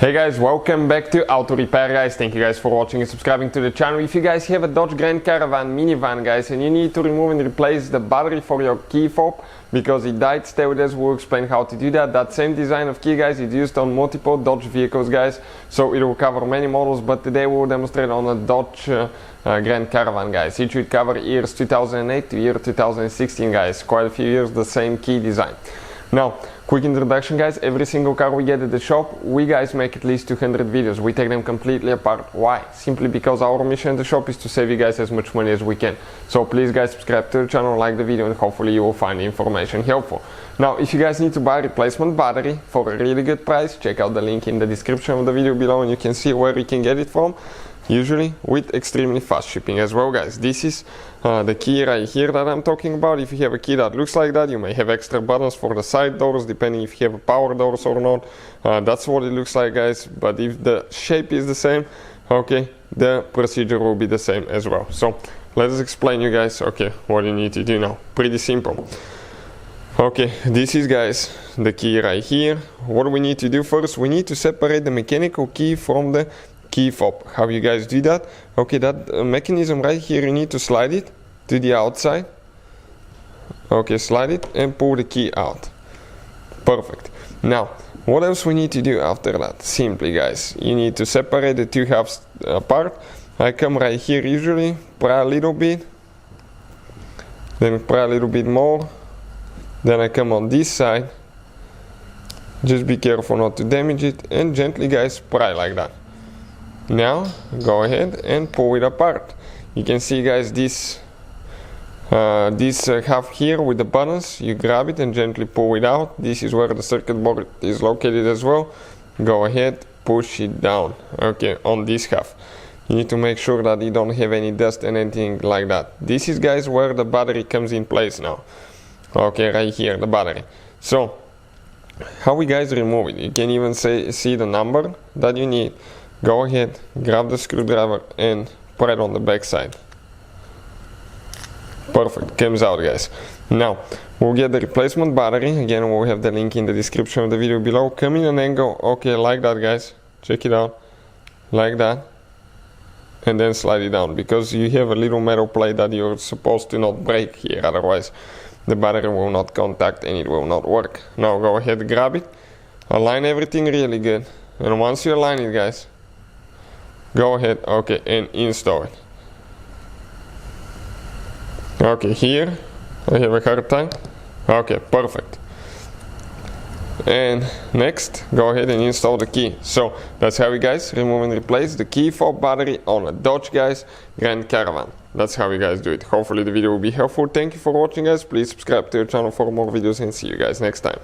Hey guys, welcome back to Auto Repair guys. Thank you guys for watching and subscribing to the channel. If you guys have a Dodge Grand Caravan minivan guys and you need to remove and replace the battery for your key fob because it died, stay with us, we'll explain how to do that. That same design of key guys is used on multiple Dodge vehicles guys, so it will cover many models, but today we'll demonstrate on a Dodge Grand Caravan guys. It should cover years 2008 to year 2016 guys, quite a few years, the same key design. Now, quick introduction guys, every single car we get at the shop, we guys make at least 200 videos. We take them completely apart. Why? Simply because our mission at the shop is to save you guys as much money as we can. So please guys, subscribe to the channel, like the video, and hopefully you will find the information helpful. Now, if you guys need to buy a replacement battery for a really good price, check out the link in the description of the video below and you can see where you can get it from. Usually with extremely fast shipping as well guys. This is the key right here that I'm talking about. If you have a key that looks like that, you may have extra buttons for the side doors depending if you have power doors or not. That's what it looks like guys, but if the shape is the same, okay, the procedure will be the same as well. So let's explain you guys, okay, what you need to do now. Pretty simple. Okay, this is guys the key right here. What we need to do first, we need to separate the mechanical key from the key fob. How you guys do that? Okay, that mechanism right here, you need to slide it to the outside. Okay, slide it and pull the key out. Perfect. Now, what else we need to do after that? Simply guys, you need to separate the two halves apart. I come right here usually, pry a little bit, then pry a little bit more, then I come on this side. Just be careful not to damage it and gently guys pry like that. Now go ahead and pull it apart. You can see guys this half here with the buttons, you grab it and gently pull it out. This is where the circuit board is located as well. Go ahead, push it down, okay, on this half. You need to make sure that you don't have any dust and anything like that. This is guys where the battery comes in place now. Okay, right here, the battery. So how we guys remove it? You can even see the number that you need. Go ahead, grab the screwdriver and put it on the back side. Perfect, comes out guys. Now, we'll get the replacement battery. Again, we'll have the link in the description of the video below. Come in an angle, okay, like that guys. Check it out, like that. And then slide it down, because you have a little metal plate that you're supposed to not break here, otherwise the battery will not contact and it will not work. Now go ahead, grab it, align everything really good. And once you align it guys, go ahead, okay, and install it. Okay, here I have a hard time. Okay, perfect. And next, go ahead and install the key. So that's how you guys remove and replace the key fob battery on a Dodge guys Grand Caravan. That's how you guys do it. Hopefully the video will be helpful. Thank you for watching guys. Please subscribe to the channel for more videos and see you guys next time.